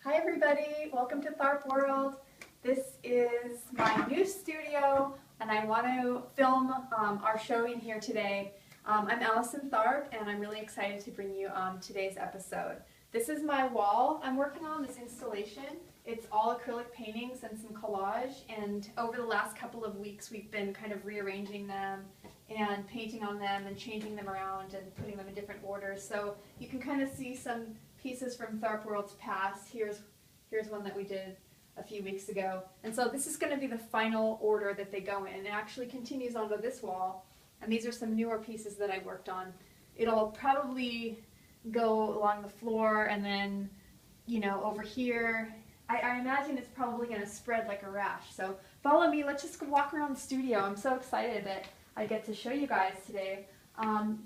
Hi everybody, welcome to Tharp World. This is my new studio and I want to film our showing here today. I'm Allison Tharp and I'm really excited to bring you today's episode. This is my wall I'm working on, this installation. It's all acrylic paintings and some collage, and over the last couple of weeks we've been kind of rearranging them and painting on them and changing them around and putting them in different orders. So you can kind of see some pieces from Tharp World's past. Here's one that we did a few weeks ago. And so this is going to be the final order that they go in. It actually continues onto this wall, and these are some newer pieces that I worked on. It'll probably go along the floor and then, you know, over here. I imagine it's probably going to spread like a rash. So follow me, let's just go walk around the studio. I'm so excited that I get to show you guys today.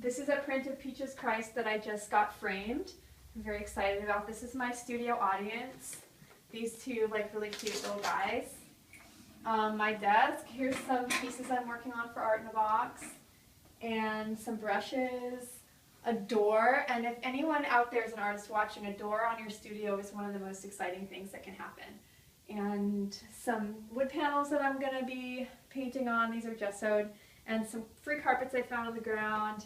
This is a print of Peaches Christ that I just got framed. I'm very excited about. This is my studio audience. These two like really cute little guys. My desk, here's some pieces I'm working on for Art in a Box, and some brushes, a door, and if anyone out there is an artist watching, a door on your studio is one of the most exciting things that can happen. And some wood panels that I'm going to be painting on, these are gessoed, and some free carpets I found on the ground,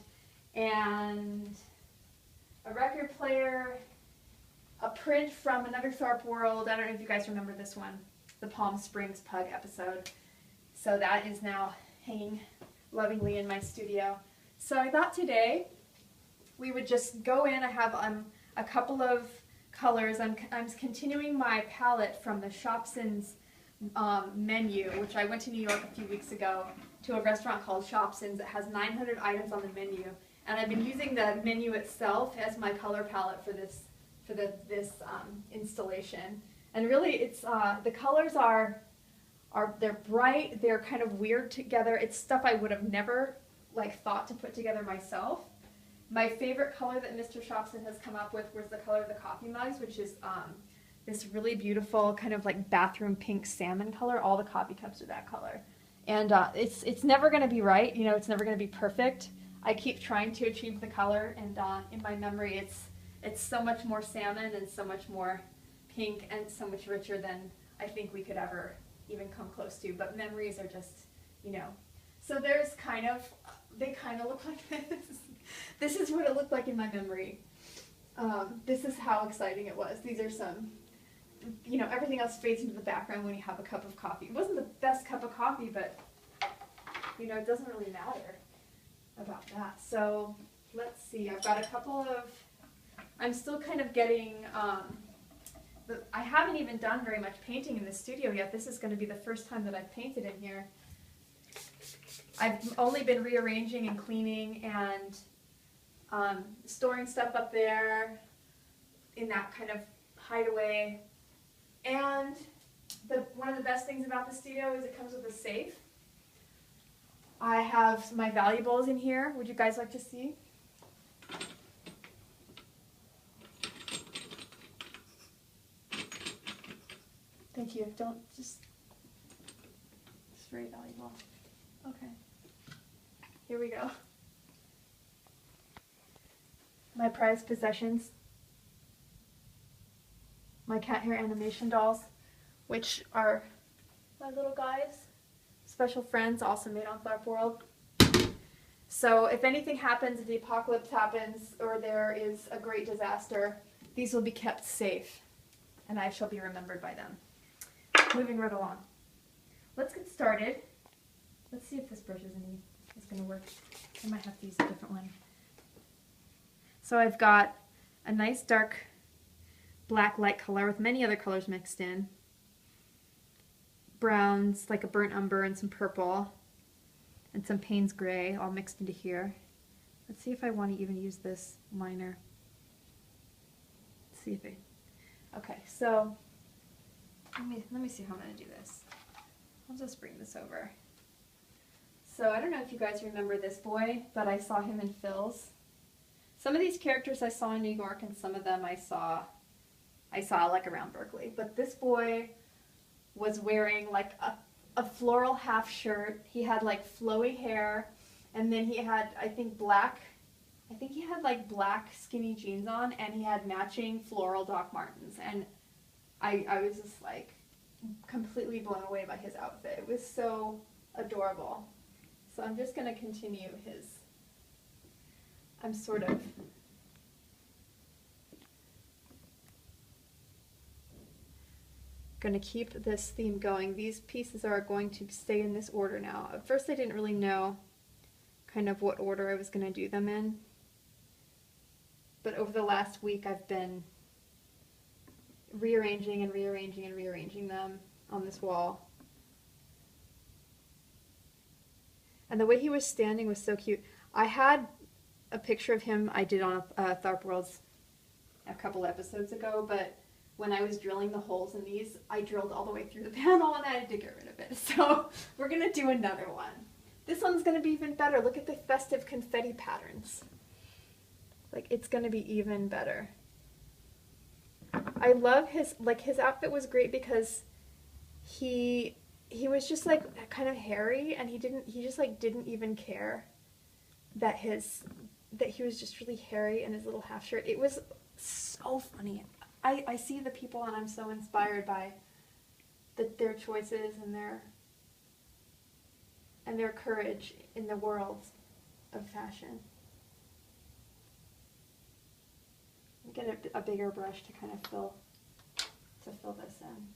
and a record player, a print from another Tharp World. I don't know if you guys remember this one, the Palm Springs Pug episode. So that is now hanging lovingly in my studio. So I thought today we would just go in. I have a couple of colors. I'm continuing my palette from the Shopson's menu, which I went to New York a few weeks ago to a restaurant called Shopson's that has 900 items on the menu. And I've been using the menu itself as my color palette for this installation. And really, it's the colors are they're bright. They're kind of weird together. It's stuff I would have never thought to put together myself. My favorite color that Mr. Shopson has come up with was the color of the coffee mugs, which is this really beautiful kind of like bathroom pink salmon color. All the coffee cups are that color, and it's never going to be right. You know, it's never going to be perfect. I keep trying to achieve the color, and in my memory, it's so much more salmon and so much more pink and so much richer than I think we could ever even come close to. But memories are just, you know. So there's they kind of look like this. This is what it looked like in my memory. This is how exciting it was. These are some, you know, everything else fades into the background when you have a cup of coffee. It wasn't the best cup of coffee, but, you know, it doesn't really matter about that. So let's see. I've got a couple of, I'm still kind of getting, I haven't even done very much painting in the studio yet. This is going to be the first time that I've painted in here. I've only been rearranging and cleaning and storing stuff up there in that kind of hideaway. And one of the best things about the studio is it comes with a safe. I have my valuables in here. Would you guys like to see? Thank you. Don't just, it's very valuable. Okay. Here we go. My prized possessions. My cat hair animation dolls, which are my little guys. Special friends, also made on Tharp World. So if anything happens, if the apocalypse happens, or there is a great disaster, these will be kept safe, and I shall be remembered by them. Moving right along. Let's get started. Let's see if this brush is going to work. I might have to use a different one. So I've got a nice dark black light color with many other colors mixed in. Browns, like a burnt umber, and some purple, and some Payne's gray all mixed into here. Let's see if I want to even use this liner. Let's see if okay, so let me see how I'm going to do this. I'll just bring this over. So I don't know if you guys remember this boy, but I saw him in Phil's. Some of these characters I saw in New York, and some of them I saw like around Berkeley. But this boy was wearing like a floral half shirt. He had like flowy hair, and then he had, I think he had like black skinny jeans on, and he had matching floral Doc Martens. And I was just like completely blown away by his outfit. It was so adorable. So I'm just going to continue his, I'm sort of going to keep this theme going. These pieces are going to stay in this order now. At first I didn't really know kind of what order I was going to do them in, but over the last week I've been rearranging and rearranging and rearranging them on this wall. And the way he was standing was so cute. I had a picture of him I did on Tharp Worlds a couple episodes ago, but when I was drilling the holes in these, I drilled all the way through the panel and I had to get rid of it. So we're going to do another one. This one's going to be even better. Look at the festive confetti patterns. Like, it's going to be even better. I love his outfit was great because he was just like kind of hairy, and he just like didn't even care that he was just really hairy in his little half shirt. It was so funny. I see the people and I'm so inspired by their choices and their courage in the world of fashion. Get a bigger brush to kind of fill this in.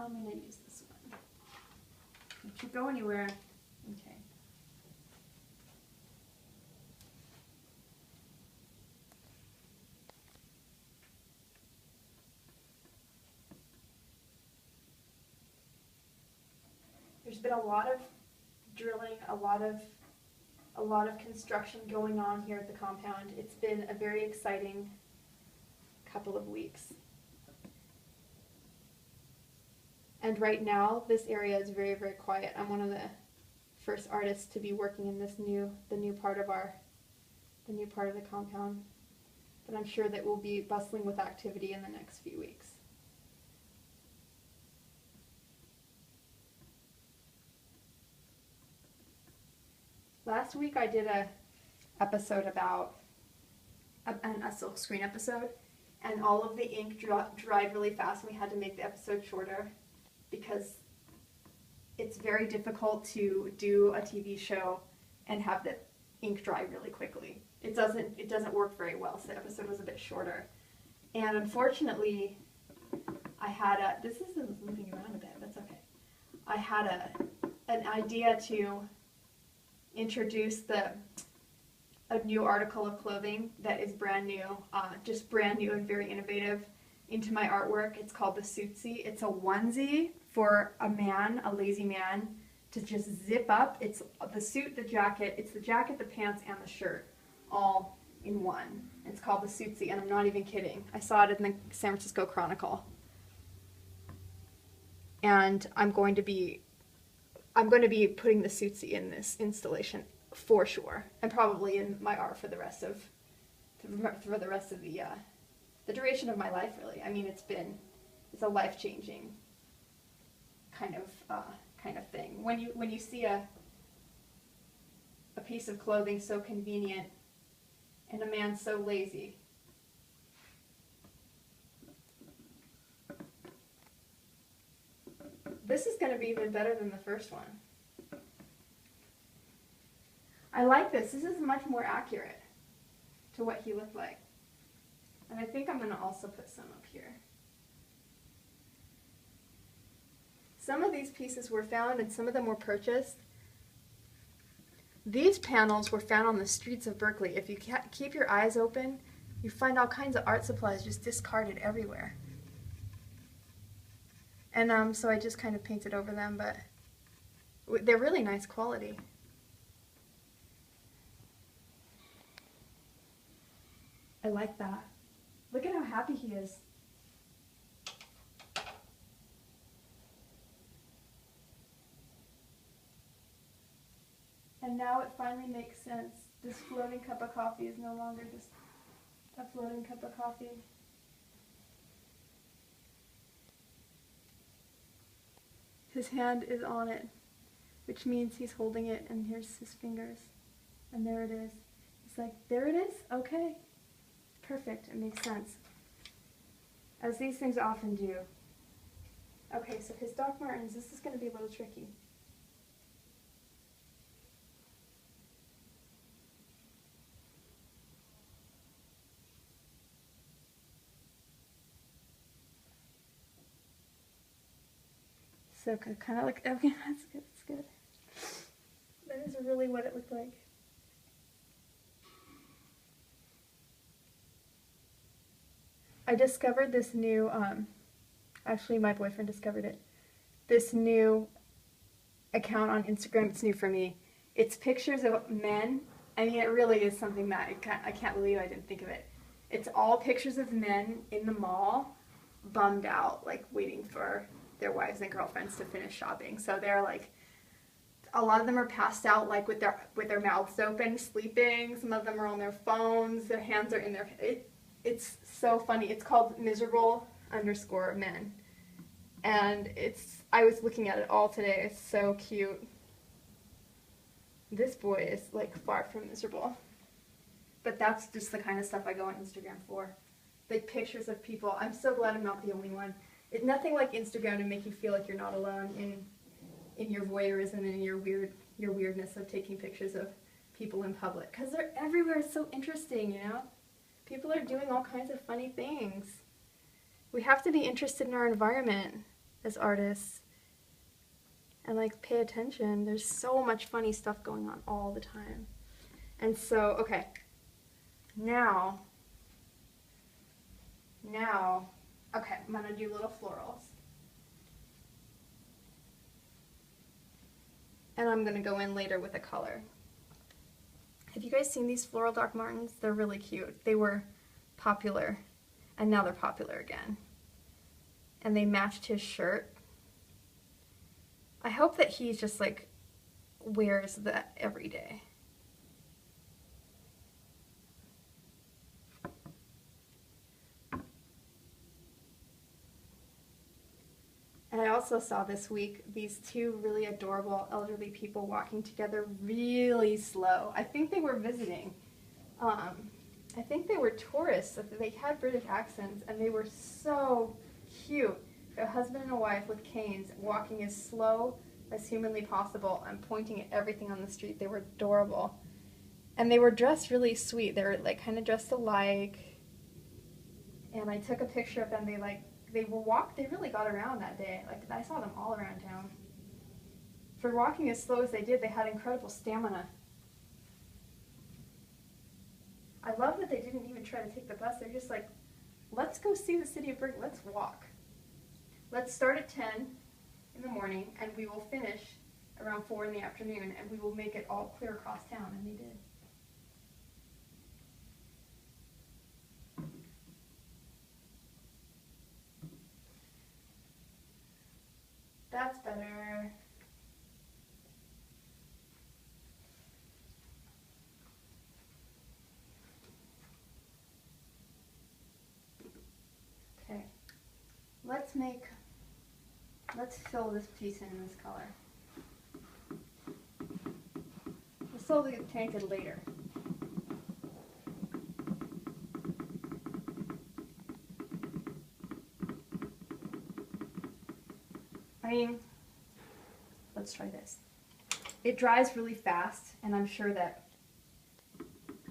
I'm going to use this one. Don't you go anywhere. Okay. There's been a lot of drilling, a lot of construction going on here at the compound. It's been a very exciting couple of weeks. And right now, this area is very, very quiet. I'm one of the first artists to be working in the new part of the compound. But I'm sure that we'll be bustling with activity in the next few weeks. Last week I did a episode about a silkscreen episode, and all of the ink dried really fast, and we had to make the episode shorter because it's very difficult to do a TV show and have the ink dry really quickly. It doesn't work very well, so the episode was a bit shorter. And unfortunately, this is moving around a bit, that's okay. I had an idea to introduce a new article of clothing that is brand new, just brand new and very innovative into my artwork. It's called the Suitsy. It's a onesie for a man, a lazy man, to just zip up. It's the suit, the jacket, it's the jacket, the pants, and the shirt, all in one. It's called the Suitsy, and I'm not even kidding. I saw it in the San Francisco Chronicle. And I'm going to be putting the Suitsy in this installation for sure, and probably in my art for the rest of the duration of my life, really. I mean, it's a life-changing kind of thing. When you see a piece of clothing so convenient and a man so lazy. This is going to be even better than the first one. I like this. This is much more accurate to what he looked like. And I think I'm going to also put some up here. Some of these pieces were found and some of them were purchased. These panels were found on the streets of Berkeley. If you keep your eyes open, you find all kinds of art supplies just discarded everywhere. And so I just kind of painted over them, but they're really nice quality. I like that. Look at how happy he is. And now it finally makes sense. This floating cup of coffee is no longer just a floating cup of coffee. His hand is on it, which means he's holding it, and here's his fingers. And there it is. He's like, there it is? Okay. Perfect. It makes sense. as these things often do. Okay, so his Doc Martens, this is going to be a little tricky. So kind of like, okay, that's good, that's good. That is really what it looked like. I discovered this new, actually my boyfriend discovered it, this new account on Instagram. It's new for me. It's pictures of men. I mean, it really is something that I can't believe I didn't think of it. It's all pictures of men in the mall, bummed out, like waiting for their wives and girlfriends to finish shopping. So they're like, a lot of them are passed out, like with their mouths open, sleeping. Some of them are on their phones. Their hands are in their. It's so funny. It's called miserable_men, and I was looking at it all today. It's so cute. This boy is like far from miserable, but that's just the kind of stuff I go on Instagram for. Like pictures of people. I'm so glad I'm not the only one. It's nothing like Instagram to make you feel like you're not alone in your voyeurism and your weirdness of taking pictures of people in public, because they're everywhere. It's so interesting, you know? People are doing all kinds of funny things. We have to be interested in our environment as artists and like pay attention. There's so much funny stuff going on all the time. And so, okay, now, okay, I'm gonna do little florals. And I'm gonna go in later with a color. Have you guys seen these floral Doc Martens? They're really cute. They were popular, and now they're popular again. And they matched his shirt. I hope that he just like wears that every day. And I also saw this week these two really adorable elderly people walking together really slow. I think they were visiting. I think they were tourists. They had British accents, and they were so cute. A husband and a wife with canes walking as slow as humanly possible and pointing at everything on the street. They were adorable. And they were dressed really sweet. They were like kind of dressed alike. And I took a picture of them. They really got around that day. Like, I saw them all around town. For walking as slow as they did, they had incredible stamina. I love that they didn't even try to take the bus. They're just like, let's go see the city of Berkeley. Let's walk. Let's start at 10 in the morning, and we will finish around 4 in the afternoon, and we will make it all clear across town. And they did. That's better. Okay. Let's fill this piece in this color. This will get painted later. I mean, let's try this. It dries really fast, and I'm sure that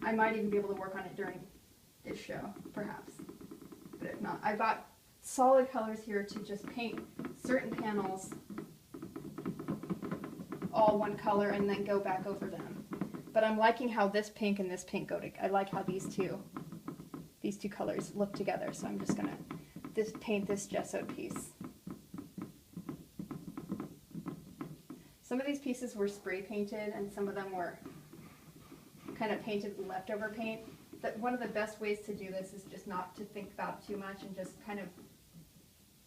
I might even be able to work on it during this show, perhaps. But if not, I've got solid colors here to just paint certain panels all one color and then go back over them. But I'm liking how this pink and this pink go together. I like how these two colors look together, so I'm just gonna paint this gessoed piece. Some of these pieces were spray painted, and some of them were kind of painted with leftover paint. But one of the best ways to do this is just not to think about it too much, and just kind of,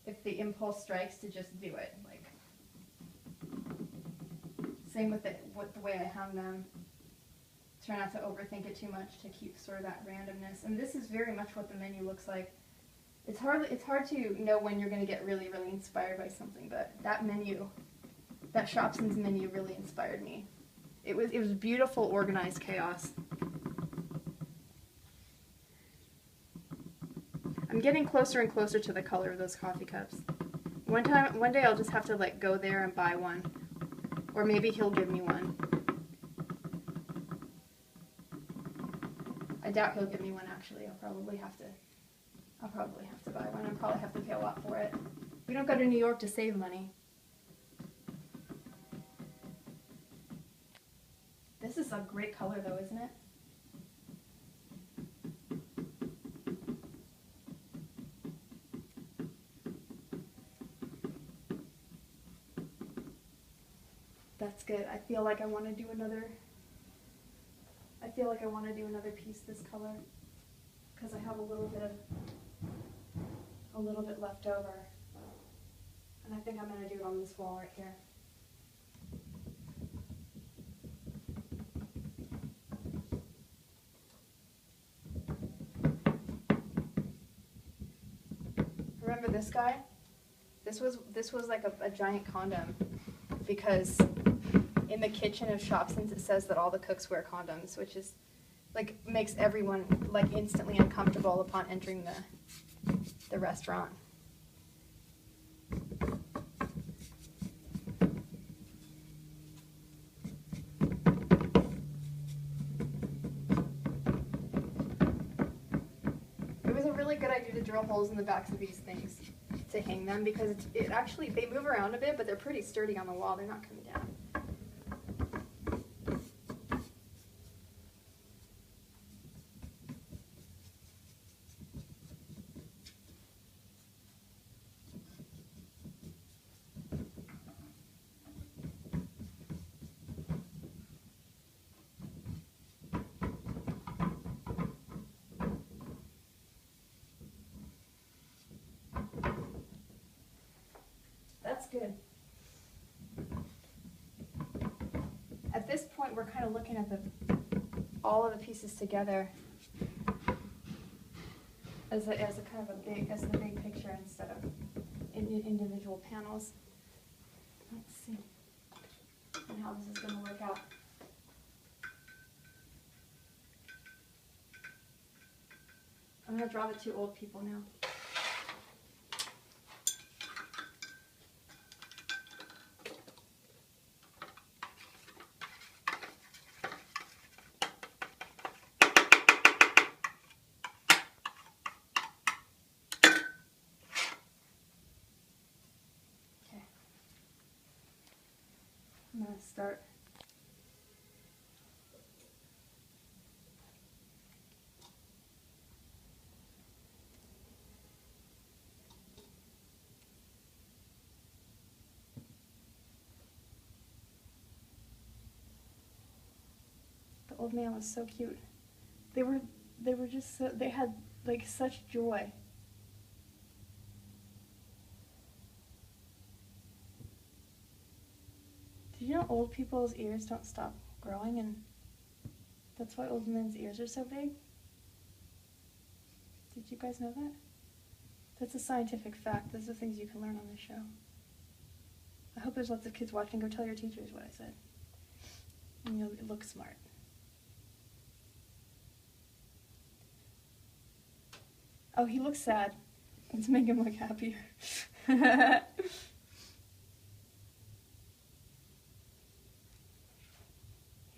if the impulse strikes, to just do it. Like, same with the way I hung them. Try not to overthink it too much to keep sort of that randomness. And this is very much what the menu looks like. It's hard to know when you're going to get really, really inspired by something, but that menu, that Shopson's menu, really inspired me. It was beautiful, organized chaos. I'm getting closer and closer to the color of those coffee cups. One day I'll just have to like go there and buy one. Or maybe he'll give me one. I doubt he'll give me one actually. I'll probably have to buy one. I'll probably have to pay a lot for it. We don't go to New York to save money. This is a great color though, isn't it? That's good. I feel like I want to do another piece this color because I have a little bit left over. And I think I'm going to do it on this wall right here. Remember this guy? This was like a giant condom because in the kitchen of Shopsins it says that all the cooks wear condoms, which is like makes everyone like instantly uncomfortable upon entering the restaurant. It was a really good idea to drill holes in the backs of these things to hang them because it actually, they move around a bit, but they're pretty sturdy on the wall. They're not coming down. That's good. At this point, we're kind of looking at all of the pieces together as the big picture instead of individual panels. Let's see and how this is going to work out. I'm going to draw the two old people now. I'm going to start. The old man was so cute. They were just so, they had like such joy. Did you know old people's ears don't stop growing, and that's why old men's ears are so big? Did you guys know that? That's a scientific fact. Those are things you can learn on this show. I hope there's lots of kids watching. Go tell your teachers what I said. And you'll look smart. Oh, he looks sad. Let's make him look happier. He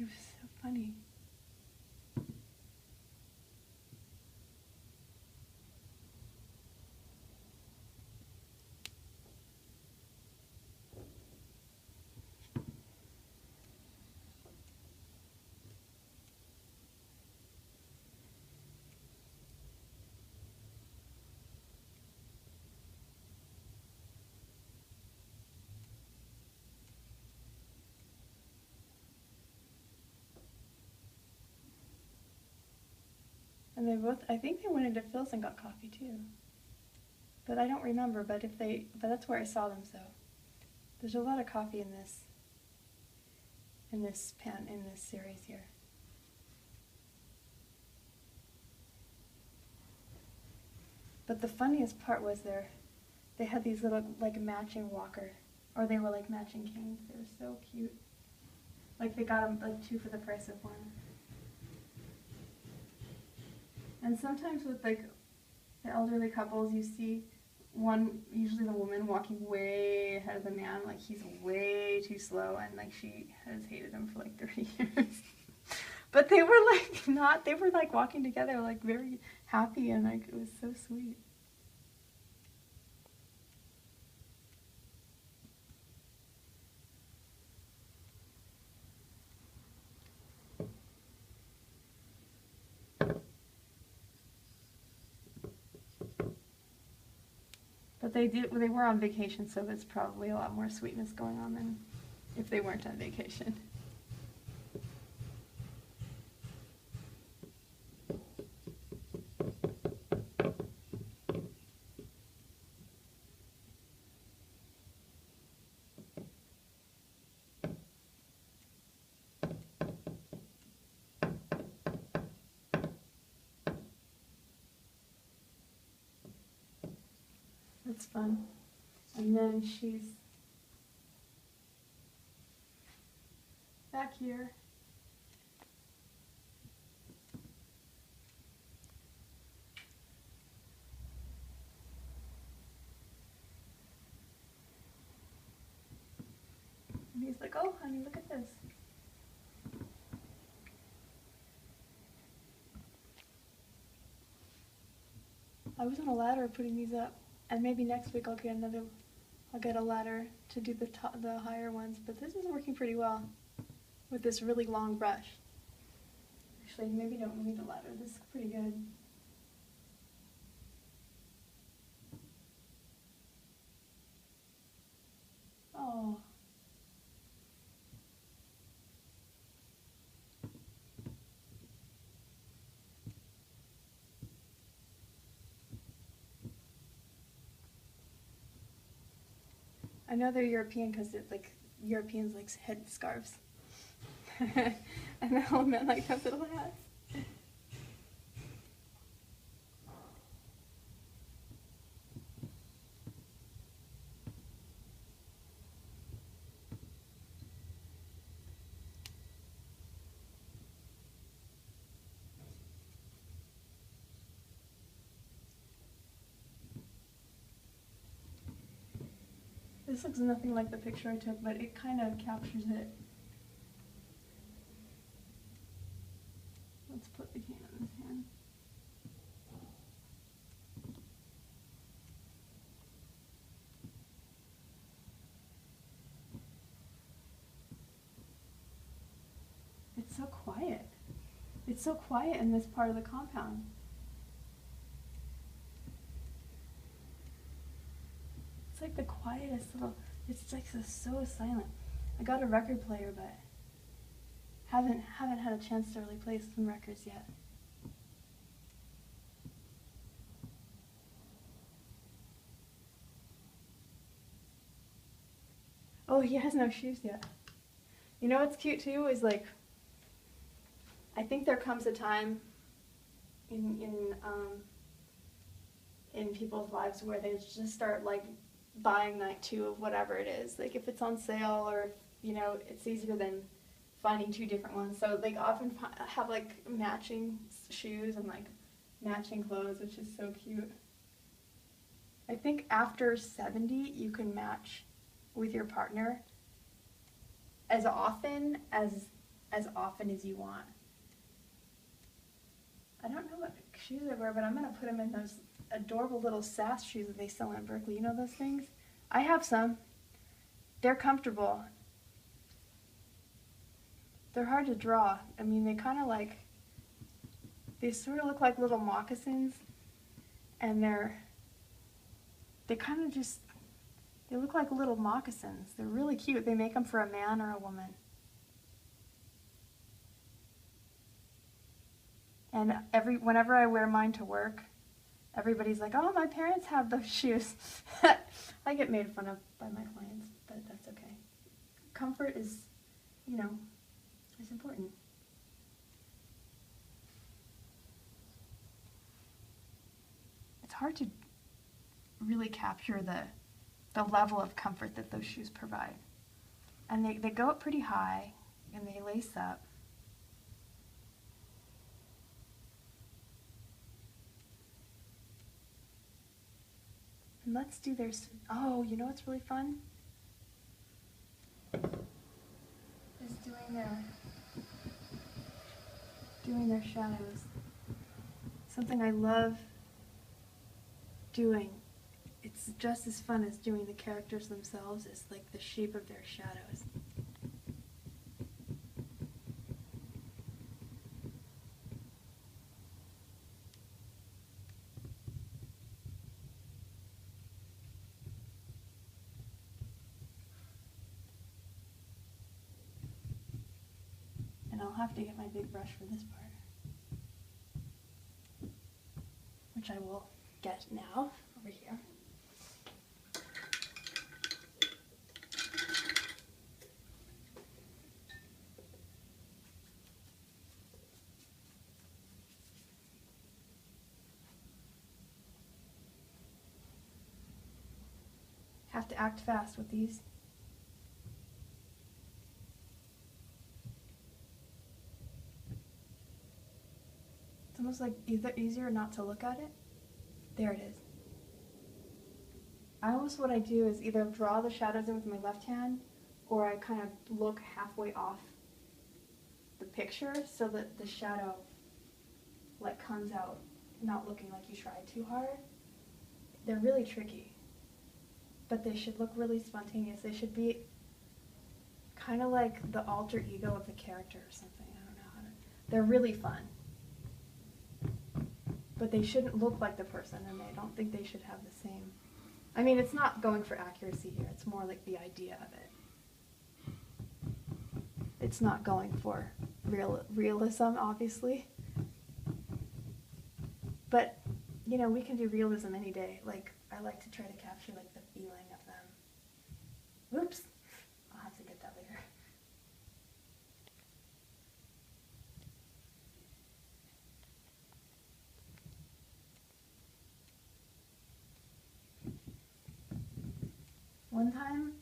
was so funny. And they both, I think they went into Phil's and got coffee too. But I don't remember, but that's where I saw them, so. There's a lot of coffee in this series here. But the funniest part was they had these little like matching walker, or they were like matching canes. They were so cute. Like they got them like 2 for the price of 1. And sometimes with like The elderly couples, you see one, usually the woman walking way ahead of the man, like he's way too slow, and like she has hated him for like 30 years. But they were like not, they were like walking together like very happy, and like it was so sweet. But they were on vacation, so there's probably a lot more sweetness going on than if they weren't on vacation. That's fun. And then she's back here. And he's like, oh, honey, look at this. I was on a ladder putting these up, and maybe next week I'll get a ladder to do the higher ones, but this is working pretty well with this really long brush. Actually, maybe don't need a ladder. This is pretty good. Oh. I know they're European because it's like Europeans like head scarves. And the old men like those little hats. This looks nothing like the picture I took, but it kind of captures it. Let's put the cane on his hand. It's so quiet. It's so quiet in this part of the compound. It's like the quietest little, it's like so silent. I got a record player, but haven't had a chance to really play some records yet. Oh, he has no shoes yet. You know what's cute too is like, I think there comes a time in people's lives where they just start like buying night 2 of whatever it is. Like if it's on sale, or you know, it's easier than finding 2 different ones. So they often have like matching shoes and like matching clothes, which is so cute. I think after 70 you can match with your partner as often as you want. I don't know what shoes I wear, but I'm gonna put them in those adorable little SAS shoes that they sell in Berkeley. You know those things? I have some. They're comfortable. They're hard to draw. I mean, they kind of like, they sort of look like little moccasins, and they kind of just, they look like little moccasins. They're really cute. They make them for a man or a woman. And whenever I wear mine to work, everybody's like, oh, my parents have those shoes. I get made fun of by my clients, but that's okay. Comfort is, you know, is important. It's hard to really capture the level of comfort that those shoes provide. And they go up pretty high, and they lace up. And let's do their, oh, you know what's really fun? Is doing their shadows. Something I love doing. It's just as fun as doing the characters themselves. It's like the shape of their shadows. And I'll have to get my big brush for this part, which I will get now over here. Have to act fast with these. It's almost like either easier not to look at it. There it is. What I do is either draw the shadows in with my left hand, or I kind of look halfway off the picture so that the shadow like comes out, not looking like you tried too hard. They're really tricky, but they should look really spontaneous. They should be kind of like the alter ego of the character or something. I don't know how to. They're really fun, but they shouldn't look like the person, and I don't think they should have the same. I mean, it's not going for accuracy here. It's more like the idea of it. It's not going for realism, obviously. But, you know, we can do realism any day. Like, I like to try to capture, like, the feeling of them. Oops. I'll have to get that later. One time,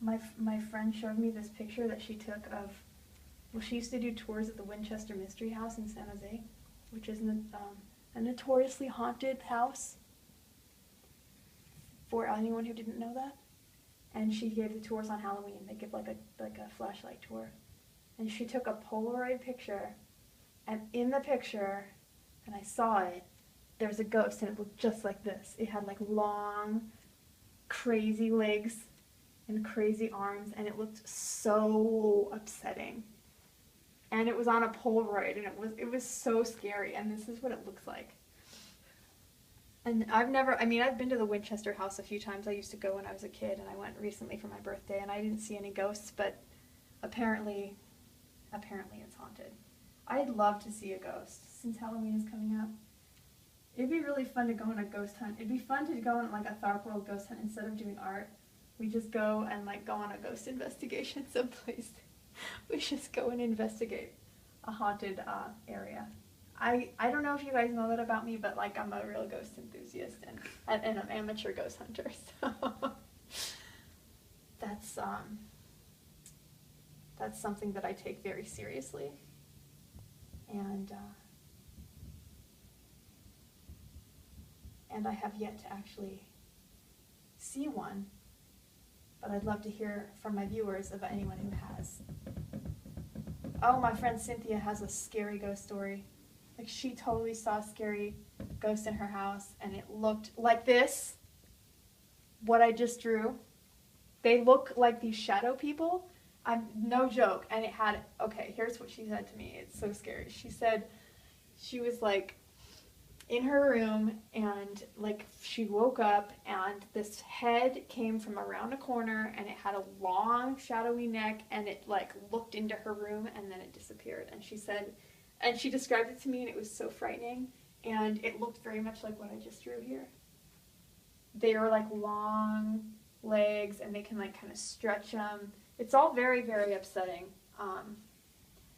my friend showed me this picture that she took of, well, she used to do tours at the Winchester Mystery House in San Jose, which is a notoriously haunted house, for anyone who didn't know that. And she gave the tours on Halloween. They give like a flashlight tour. And she took a Polaroid picture, and in the picture, and I saw it, there's a ghost, and it looked just like this. It had like long, crazy legs and crazy arms, and it looked so upsetting. And it was on a Polaroid, and it was so scary, and this is what it looks like. And I've been to the Winchester house a few times. I used to go when I was a kid, and I went recently for my birthday, and I didn't see any ghosts, but apparently it's haunted. I'd love to see a ghost, since Halloween is coming up. It'd be really fun to go on a ghost hunt. It'd be fun to go on like a Tharp World ghost hunt instead of doing art. We just go and like go on a ghost investigation someplace. We just go and investigate a haunted area. I don't know if you guys know that about me, but like I'm a real ghost enthusiast and an amateur ghost hunter. So that's something that I take very seriously. And I have yet to actually see one, but I'd love to hear from my viewers of anyone who has. Oh, my friend Cynthia has a scary ghost story. Like, she totally saw a scary ghost in her house, and it looked like this, what I just drew. They look like these shadow people. No joke. And it had, okay, here's what she said to me. It's so scary. She said she was like in her room, and like she woke up, and this head came from around a corner, and it had a long shadowy neck, and it like looked into her room, and then it disappeared. And she said, and she described it to me, and it was so frightening, and it looked very much like what I just drew here. They are like long legs, and they can like kind of stretch them. It's all very, very upsetting.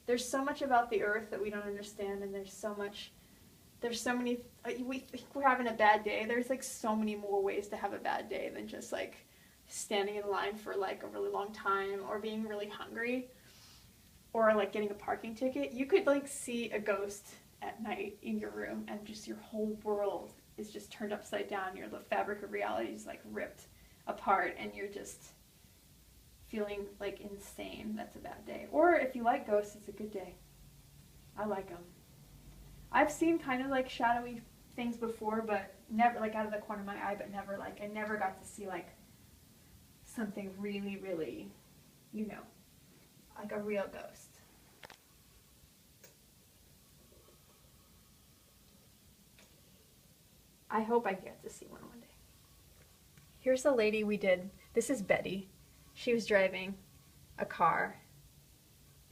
There's so much about the earth that we don't understand, and there's so many, we think we're having a bad day. There's like so many more ways to have a bad day than just like standing in line for like a really long time, or being really hungry, or like getting a parking ticket. You could like see a ghost at night in your room, and just your whole world is just turned upside down. The fabric of reality is like ripped apart, and you're just feeling like insane. That's a bad day. Or if you like ghosts, it's a good day. I like them. I've seen kind of like shadowy things before, but never like out of the corner of my eye, but never like, I never got to see like something really, really, you know, like a real ghost. I hope I get to see one day. Here's the lady we did. This is Betty. She was driving a car,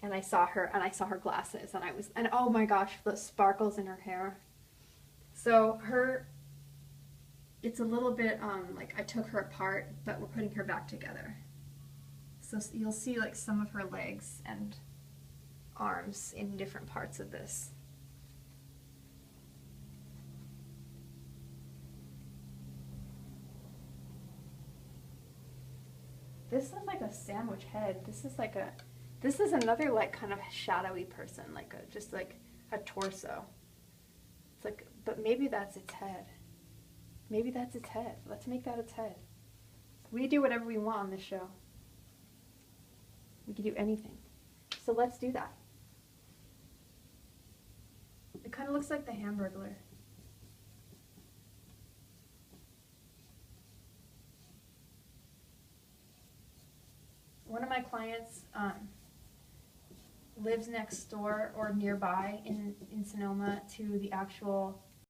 and I saw her glasses, and oh my gosh, the sparkles in her hair. So it's a little bit, like I took her apart, but we're putting her back together. So you'll see like some of her legs and arms in different parts of this. This is like a sandwich head. This is another like kind of shadowy person, like just like a torso. It's like, but maybe that's its head. Maybe that's its head. Let's make that its head. We do whatever we want on this show. We can do anything. So let's do that. It kind of looks like the Hamburglar. One of my clients lives next door or nearby in Sonoma to the actual